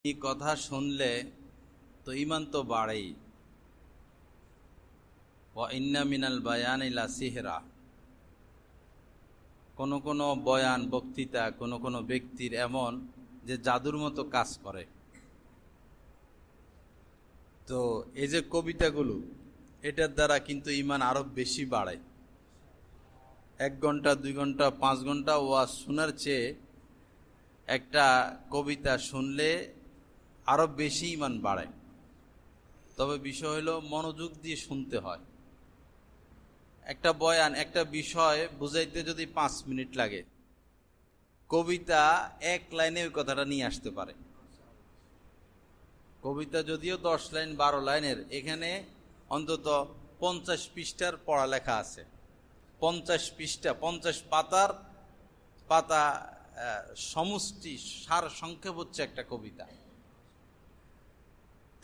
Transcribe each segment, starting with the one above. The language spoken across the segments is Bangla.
এই কথা শুনলে তো ঈমান তো বাড়েই। ওয়া ইন্না মিনাল বায়ানি লা সিহরা, কোন কোন বয়ান বক্তৃতা কোন কোন ব্যক্তির এমন যে জাদুর মতো কাজ করে। তো এই যে কবিতাগুলো, এটার দ্বারা কিন্তু ঈমান আরো বেশি বাড়ে। 1 ঘন্টা 2 ঘন্টা 5 ঘন্টা ওয়াজ শোনার চেয়ে একটা কবিতা শুনলে আরো বেশি ঈমান বাড়ে। তবে বিষয় হলো মনোযোগ দিয়ে শুনতে হয়। একটা বয়ান, একটা বিষয় বুঝাইতে যদি 5 মিনিট লাগে, কবিতা 1 লাইনে ওই কথাটা নিয়ে আসতে পারে। কবিতা যদিও 10 লাইন 12 লাইনের, এখানে অন্তত 50 পৃষ্ঠার পড়ালেখা আছে। 50 পৃষ্ঠা, 50 পাতার পাতা সমষ্টি সার সংক্ষেপ হচ্ছে একটা কবিতা।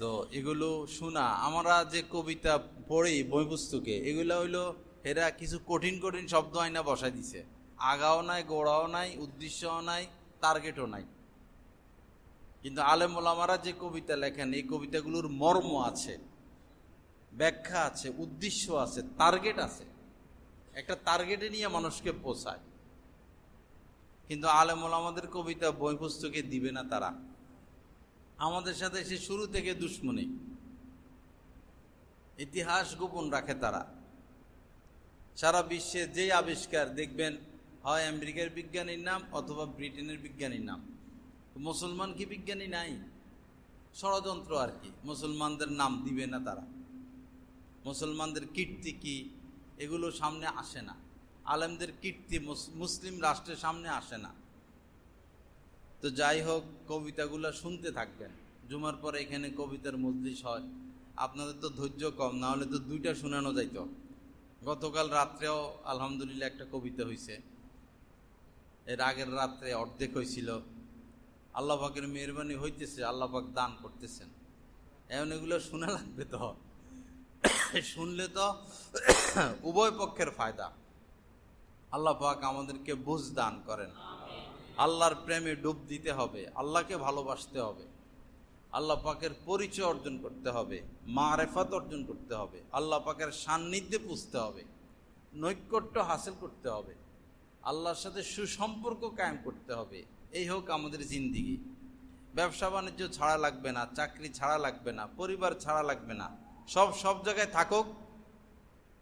তো এগুলো শোনা, আমরা যে কবিতা পড়ি বই পুস্তকে, এগুলো হইলো এরা কিছু কঠিন কঠিন শব্দ আইনা বসাই দিছে। আগাও নাই, গোড়াও নাই, উদ্দেশ্যও নাই, টার্গেটও নাই। কিন্তু আলেম ওলামারা যে কবিতা লেখেন, এই কবিতাগুলোর মর্ম আছে, ব্যাখ্যা আছে, উদ্দেশ্য আছে, টার্গেট আছে। একটা টার্গেটে নিয়ে মানুষকে পৌঁছায়। কিন্তু আলেম ওলামাদের কবিতা বই পুস্তকে দিবে না তারা। আমাদের সাথে সে শুরু থেকে দুশ্মনী, ইতিহাস গোপন রাখে তারা। সারা বিশ্বে যেই আবিষ্কার দেখবেন, হয় আমেরিকার বিজ্ঞানীর নাম অথবা ব্রিটেনের বিজ্ঞানীর নাম। মুসলমান কি বিজ্ঞানী নাই? ষড়যন্ত্র আর কি। মুসলমানদের নাম দিবে না তারা। মুসলমানদের কীর্তি কি, এগুলো সামনে আসে না। আলেমদের কীর্তি মুসলিম রাষ্ট্রের সামনে আসে না। তো যাই হোক, কবিতাগুলো শুনতে থাকবেন। জুমার পরে এখানে কবিতার মজলিস হয়। আপনাদের তো ধৈর্য কম, না হলে তো 2টা শোনানো যাইত। গতকাল রাত্রেও আলহামদুলিল্লাহ একটা কবিতা হয়েছে। এর আগের রাত্রে অর্ধেক হয়েছিল। আল্লাহ পাকের মেহরবানি হইতেছে, আল্লাহ পাক দান করতেছেন। এমন এগুলো শোনা লাগবে তো। শুনলে তো উভয় পক্ষের ফায়দা। আল্লাহ পাক আমাদেরকে বুঝ দান করেন। আল্লাহর প্রেমে ডুব দিতে হবে, আল্লাহকে ভালোবাসতে হবে, আল্লাহ পাকের পরিচয় অর্জন করতে হবে, মারেফাত অর্জন করতে হবে, আল্লাহ পাকের সান্নিধ্যে পুষতে হবে, নৈকট্য হাসিল করতে হবে, আল্লাহর সাথে সুসম্পর্ক কায়েম করতে হবে। এই হোক আমাদের জিন্দিগি। ব্যবসা বাণিজ্য ছাড়া লাগবে না, চাকরি ছাড়া লাগবে না, পরিবার ছাড়া লাগবে না। সব জায়গায় থাকুক,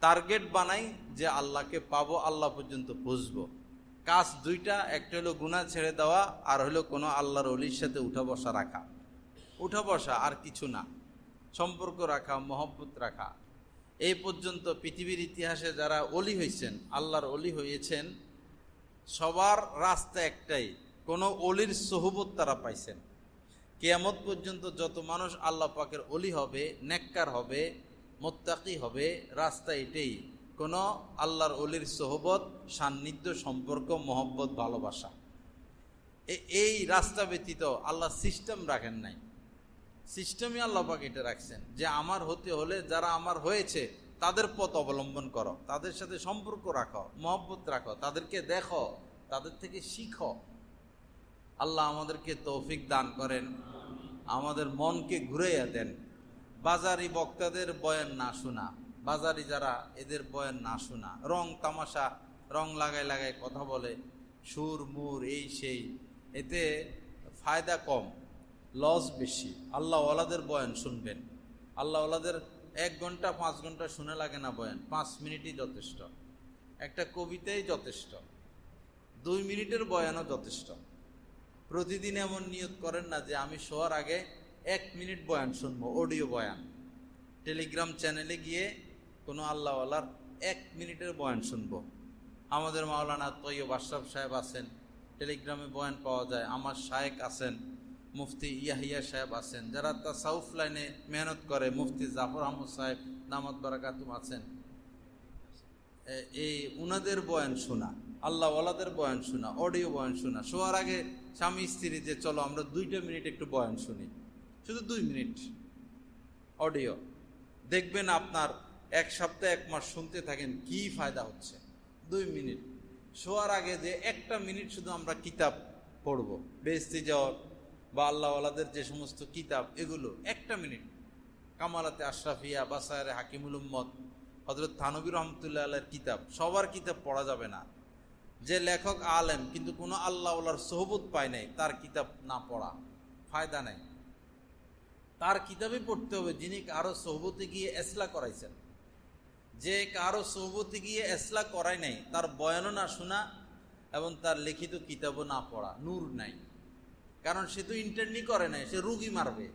টার্গেট বানাই যে আল্লাহকে পাবো, আল্লাহ পর্যন্ত বুঝবো। কাজ 2টা, একটা হলো গুনাহ ছেড়ে দেওয়া, আর হলো কোনো আল্লাহর ওলির সাথে উঠা বসা রাখা। উঠা বসা আর কিছু না, সম্পর্ক রাখা, মহব্বত রাখা। এই পর্যন্ত পৃথিবীর ইতিহাসে যারা ওলি হয়েছেন, আল্লাহর ওলি হয়েছেন, সবার রাস্তা একটাই, কোনো ওলির সোহবত তারা পাইছেন। কিয়ামত পর্যন্ত যত মানুষ আল্লাহ পাকের ওলি হবে, নেককার হবে, মুত্তাকি হবে, রাস্তা এটাই, কোনো আল্লাহর ওলির সোহবত, সান্নিধ্য, সম্পর্ক, মহব্বত, ভালোবাসা। এই রাস্তা ব্যতীত আল্লাহ সিস্টেম রাখেন নাই। সিস্টেমই আল্লাহ পাক এটা রাখছেন যে আমার হতে হলে, যারা আমার হয়েছে তাদের পথ অবলম্বন করো, তাদের সাথে সম্পর্ক রাখো, মহব্বত রাখো, তাদেরকে দেখো, তাদের থেকে শিখো। আল্লাহ আমাদেরকে তৌফিক দান করেন, আমাদের মনকে ঘুরাইয়া দেন। বাজারি বক্তাদের বয়ান না শোনা, বাজারি যারা, এদের বয়ান না শোনা। রং তামাশা, রং লাগায় লাগায় কথা বলে, সুর মুর এই সেই, এতে ফায়দা কম, লস বেশি। আল্লাহ ওয়ালাদের বয়ান শুনবেন। আল্লাহ ওয়ালাদের 1 ঘন্টা 5 ঘন্টা শুনে লাগে না বয়ান, 5 মিনিটই যথেষ্ট। একটা কবিতাই যথেষ্ট, 2 মিনিটের বয়ানও যথেষ্ট। প্রতিদিন এমন নিয়ত করেন না যে আমি শোয়ার আগে 1 মিনিট বয়ান শুনবো, অডিও বয়ান। টেলিগ্রাম চ্যানেলে গিয়ে কোনো আল্লাহওয়ালার 1 মিনিটের বয়ান শুনবো। আমাদের মাওলানা তৈয়ব আশরাফ সাহেব আছেন, টেলিগ্রামে বয়ান পাওয়া যায়। আমার শায়েখ আছেন, মুফতি ইয়াহিয়া সাহেব আছেন, যারা তাসাউফ লাইনে মেহনত করে। মুফতি জাফর আহমদ সাহেব দামাত বারাকাতুম আছেন। এই উনাদের বয়ান শোনা, আল্লাহ ওয়ালাদের বয়ান শোনা, অডিও বয়ান শোনা। শোয়ার আগে স্বামী স্ত্রী যে চলো আমরা 2টা মিনিট একটু বয়ান শুনি, শুধু 2 মিনিট অডিও। দেখবেন আপনার 1 সপ্তাহ 1 মাস শুনতে থাকেন, কি ফায়দা হচ্ছে। 2 মিনিট শোয়ার আগে যে 1টা মিনিট শুধু আমরা কিতাব পড়বো, বেহেশতে যাওয়ার বা আল্লাহওয়ালাদের যে সমস্ত কিতাব, এগুলো 1 মিনিট, কামালাতে আশরাফিয়া, বাসায়ারে হাকিমুল উম্মত, হযরত থানভী রহমতুল্লাহ আলাইহির কিতাব, সবার কিতাব পড়া যাবে না। যে লেখক আলেম কিন্তু কোনো আল্লাহওয়ালার সোহবত পায় নাই, তার কিতাব না পড়া ফায়দা নাই। তার কিতাবই পড়তে হবে যিনি কারো সোহবতে গিয়ে এসলা করাইছেন। যে কারো সোহবতে গিয়ে এসলা করায় নাই, তার বয়ানও না শোনা এবং তার লিখিত কিতাবও না পড়া, নূর নাই। কারণ সে তো ইন্টার্নি করে নাই, সে রুগী মারবে।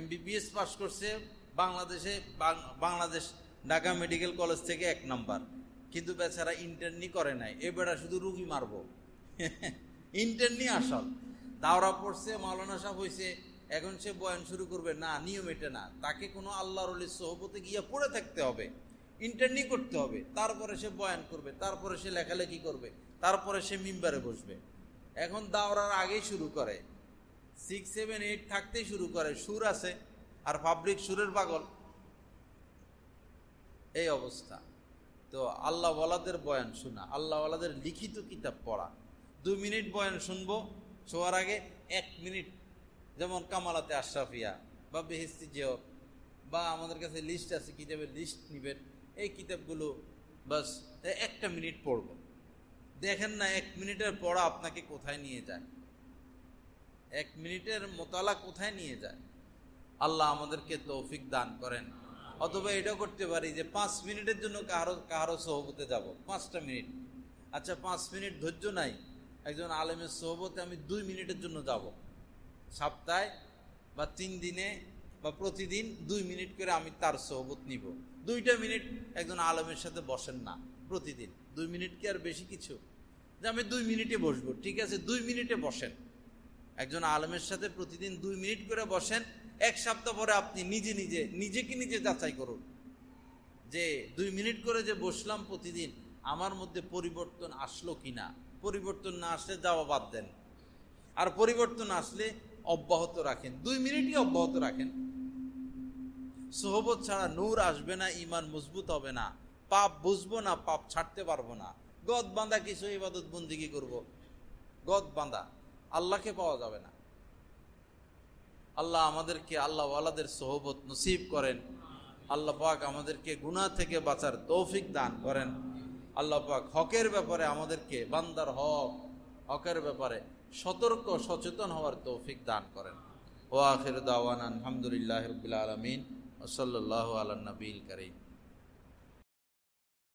MBBS পাস করছে বাংলাদেশে, বাংলাদেশ ঢাকা মেডিকেল কলেজ থেকে 1 নম্বর, কিন্তু বেচারা ইন্টার্নি করে নাই, এবারে শুধু রুগী মারবো। ইন্টার্নি আসল, দাওরা পড়ছে, মাওলানা সাহেব হয়েছে, এখন সে বয়ান শুরু করবে না, নিয়ম এটা না। তাকে কোনো আল্লাহর ওলির সোহবতে গিয়ে পড়ে থাকতে হবে, ইন্টার্নি করতে হবে, তারপরে সে বয়ান করবে, তারপরে সে লেখালেখি করবে, তারপরে সে মিম্বারে বসবে। এখন দাওরার আগেই শুরু করে, 6, 7, 8 থাকতেই শুরু করে, সুর আছে আর পাবলিক সুরের পাগল, এই অবস্থা। তো আল্লাহওয়ালাদের বয়ান শোনা, আল্লাহওয়ালাদের লিখিত কিতাব পড়া। 2 মিনিট বয়ান শুনবো শোয়ার আগে, 1 মিনিট, যেমন কামালাতে আশরাফিয়া বা বেহেস্তি জিও, বা আমাদের কাছে লিস্ট আছে, কিতাবের লিস্ট নিবেন, এই কিতাবগুলো বাস 1 মিনিট পড়ব। দেখেন না 1 মিনিটের পড়া আপনাকে কোথায় নিয়ে যায়, 1 মিনিটের মোতালা কোথায় নিয়ে যায়। আল্লাহ আমাদেরকে তৌফিক দান করেন। অথবা এটাও করতে পারি যে 5 মিনিটের জন্য কাহারো সোহবতে যাব, 5টা মিনিট। আচ্ছা 5 মিনিট ধৈর্য নাই, একজন আলেমের সোহবতে আমি 2 মিনিটের জন্য যাব, সপ্তাহে বা 3 দিনে বা প্রতিদিন 2 মিনিট করে আমি তার সোহবত নিব। 2টা মিনিট একজন আলেমের সাথে বসেন না প্রতিদিন, 2 মিনিট কি আর বেশি কিছু? যে আমি 2 মিনিটে বসবো, ঠিক আছে 2 মিনিটে বসেন, একজন আলেমের সাথে প্রতিদিন 2 মিনিট করে বসেন। 1 সপ্তাহ পরে আপনি নিজেকে নিজে যাচাই করুন যে 2 মিনিট করে যে বসলাম প্রতিদিন, আমার মধ্যে পরিবর্তন আসলো কিনা। পরিবর্তন না আসলে যাওয়া বাদ দেন, আর পরিবর্তন আসলে অব্যাহত রাখেন, 2 মিনিটই অব্যাহত রাখেন। সোহবত ছাড়া নূর আসবে না, ঈমান মজবুত হবে না, পাপ বুঝবো না, পাপ ছাড়তে পারবো না। গদ বাঁধা কিছু ইবাদত বন্দিগি করব, গদ বাঁধা, আল্লাহকে পাওয়া যাবে না। আল্লাহ আমাদেরকে আল্লাহওয়ালাদের সোহবত নসিব করেন। আল্লাহ পাক আমাদেরকে গুনাহ থেকে বাঁচার তৌফিক দান করেন। আল্লাহ পাক হকের ব্যাপারে আমাদেরকে, বান্দার হকের ব্যাপারে সতর্ক সচেতন হওয়ার তৌফিক দান করেন। ওয়া আখিরু দাওয়ানা আলহামদুলিল্লাহি রাব্বিল আলামিন ওয়া সাল্লাল্লাহু আলা নবিয়িল কারীম।